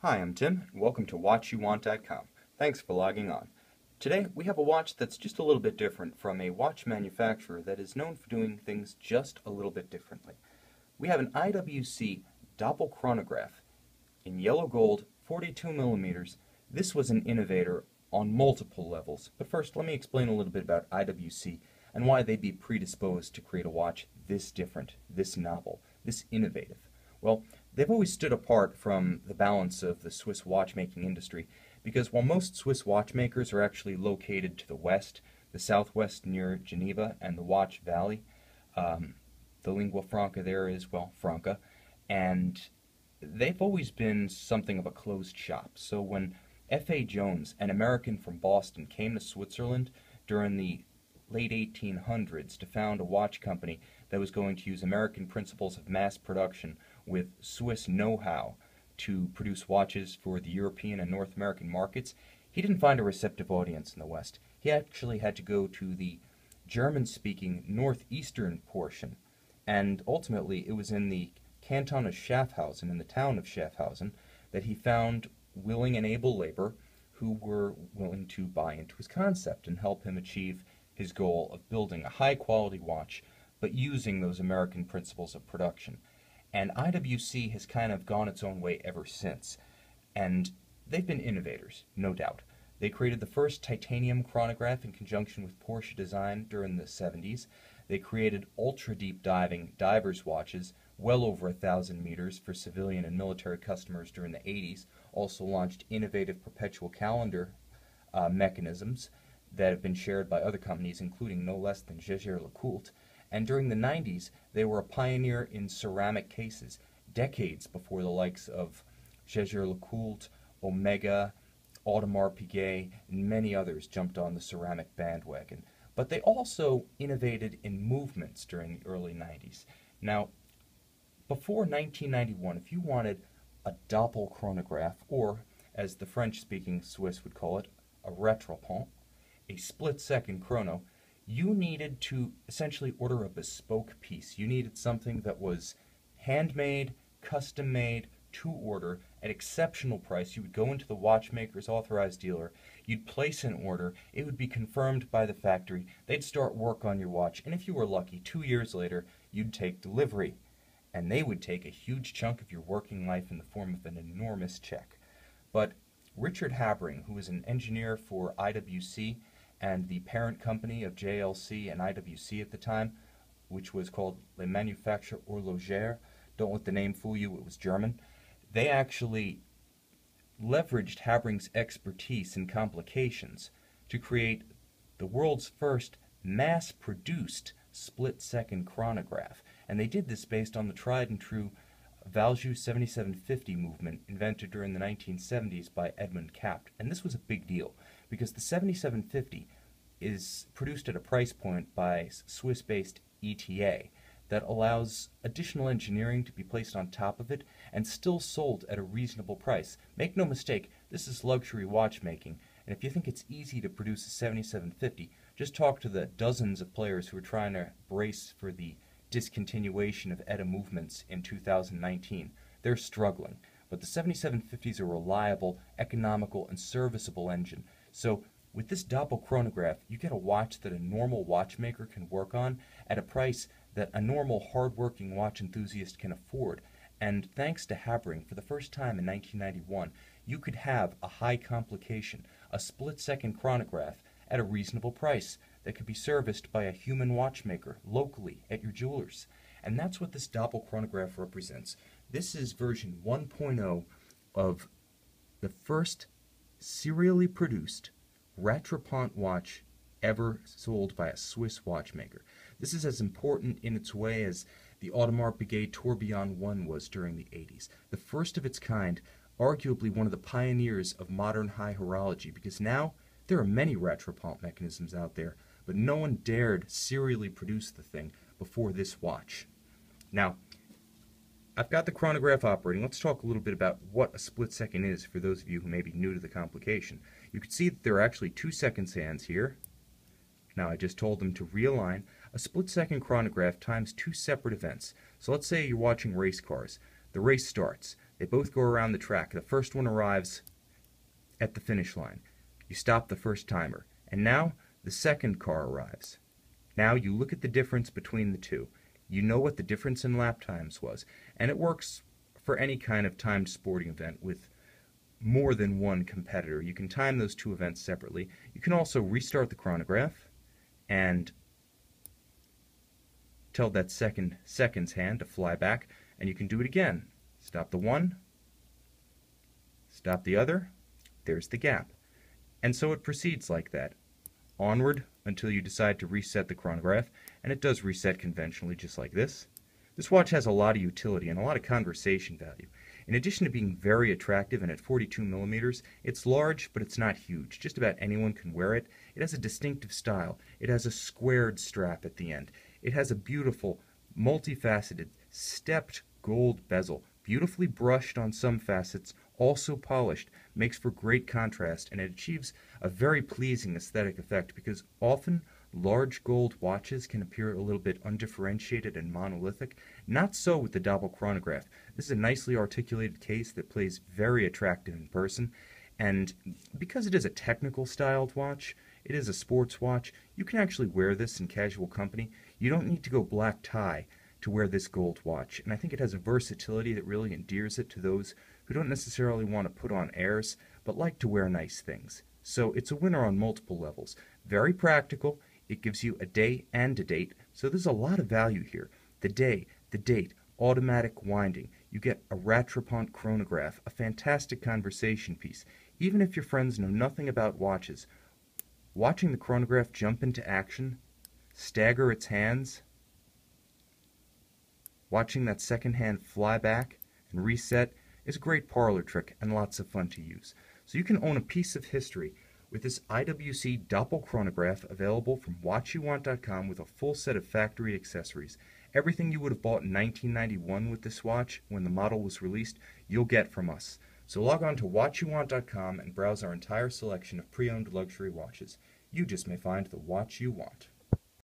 Hi, I'm Tim, and welcome to WatchYouWant.com. Thanks for logging on. Today, we have a watch that's just a little bit different from a watch manufacturer that is known for doing things just a little bit differently. We have an IWC Doppelchronograph in yellow gold, 42 millimeters. This was an innovator on multiple levels. But first, let me explain a little bit about IWC and why they'd be predisposed to create a watch this different, this novel, this innovative. Well, they've always stood apart from the balance of the Swiss watchmaking industry because while most Swiss watchmakers are actually located to the west, the southwest near Geneva and the Watch Valley, the lingua franca there is, well, Franca, and they've always been something of a closed shop. So when F.A. Jones, an American from Boston, came to Switzerland during the late 1800s to found a watch company that was going to use American principles of mass production with Swiss know-how to produce watches for the European and North American markets, he didn't find a receptive audience in the West. He actually had to go to the German-speaking northeastern portion, and ultimately it was in the canton of Schaffhausen, in the town of Schaffhausen, that he found willing and able labor who were willing to buy into his concept and help him achieve his goal of building a high-quality watch, but using those American principles of production. And IWC has kind of gone its own way ever since. And they've been innovators, no doubt. They created the first titanium chronograph in conjunction with Porsche design during the 70s. They created ultra-deep diving divers watches, well over 1,000 meters for civilian and military customers during the 80s. Also launched innovative perpetual calendar mechanisms that have been shared by other companies, including no less than Jaeger-LeCoultre. And during the 90s, they were a pioneer in ceramic cases, decades before the likes of Jaeger-LeCoultre, Omega, Audemars Piguet, and many others jumped on the ceramic bandwagon. But they also innovated in movements during the early 90s. Now, before 1991, if you wanted a Doppelchronograph, or as the French-speaking Swiss would call it, a Rattrapante, a split-second chrono, you needed to essentially order a bespoke piece. You needed something that was handmade, custom-made, to order, at exceptional price. You would go into the watchmaker's authorized dealer, you'd place an order, it would be confirmed by the factory, they'd start work on your watch, and if you were lucky, 2 years later, you'd take delivery. And they would take a huge chunk of your working life in the form of an enormous check. But Richard Habring, who was an engineer for IWC, and the parent company of JLC and IWC at the time, which was called Le Manufacture Horlogère. Don't let the name fool you, it was German. They actually leveraged Habring's expertise in complications to create the world's first mass-produced split-second chronograph. And they did this based on the tried-and-true Valjoux 7750 movement invented during the 1970s by Edmund Capt. And this was a big deal because the 7750 is produced at a price point by Swiss-based ETA that allows additional engineering to be placed on top of it and still sold at a reasonable price. Make no mistake, this is luxury watchmaking, and if you think it's easy to produce a 7750, just talk to the dozens of players who are trying to brace for the discontinuation of ETA movements in 2019. They're struggling, but the 7750 is a reliable, economical, and serviceable engine. So with this Doppelchronograph, you get a watch that a normal watchmaker can work on at a price that a normal hard-working watch enthusiast can afford. And thanks to Habring, for the first time in 1991, you could have a high complication, a split-second chronograph at a reasonable price that could be serviced by a human watchmaker locally at your jeweler's. And that's what this Doppelchronograph represents. This is version 1.0 of the first serially produced Rattrapante watch ever sold by a Swiss watchmaker. This is as important in its way as the Audemars Piguet Tourbillon 1 was during the 80s. The first of its kind, arguably one of the pioneers of modern high horology, because now there are many Rattrapante mechanisms out there, but no one dared serially produce the thing before this watch. Now, I've got the chronograph operating. Let's talk a little bit about what a split second is for those of you who may be new to the complication. You can see that there are actually 2 seconds hands here. Now I just told them to realign. A split second chronograph times 2 separate events. So let's say you're watching race cars. The race starts. They both go around the track. The first one arrives at the finish line. You stop the first timer. And now the second car arrives. Now you look at the difference between the two. You know what the difference in lap times was. And it works for any kind of timed sporting event with more than one competitor. You can time those two events separately. You can also restart the chronograph and tell that seconds hand to fly back, and you can do it again. Stop the one, stop the other, there's the gap. And so it proceeds like that, onward until you decide to reset the chronograph, and it does reset conventionally just like this. This watch has a lot of utility and a lot of conversation value. In addition to being very attractive and at 42 millimeters, it's large, but it's not huge. Just about anyone can wear it. It has a distinctive style. It has a squared strap at the end. It has a beautiful, multifaceted, stepped gold bezel, beautifully brushed on some facets, also polished, makes for great contrast, and it achieves a very pleasing aesthetic effect because often large gold watches can appear a little bit undifferentiated and monolithic. Not so with the Doppelchronograph. This is a nicely articulated case that plays very attractive in person, and because it is a technical styled watch, it is a sports watch, you can actually wear this in casual company. You don't need to go black tie to wear this gold watch, and I think it has a versatility that really endears it to those who don't necessarily want to put on airs, but like to wear nice things. So it's a winner on multiple levels. Very practical. It gives you a day and a date, so there's a lot of value here. The day, the date, automatic winding. You get a Rattrapante chronograph, a fantastic conversation piece. Even if your friends know nothing about watches, watching the chronograph jump into action, stagger its hands, watching that second hand fly back and reset is a great parlor trick and lots of fun to use. So you can own a piece of history with this IWC Doppelchronograph available from watchyouwant.com with a full set of factory accessories. Everything you would have bought in 1991 with this watch when the model was released, you'll get from us. So log on to watchyouwant.com and browse our entire selection of pre-owned luxury watches. You just may find the watch you want.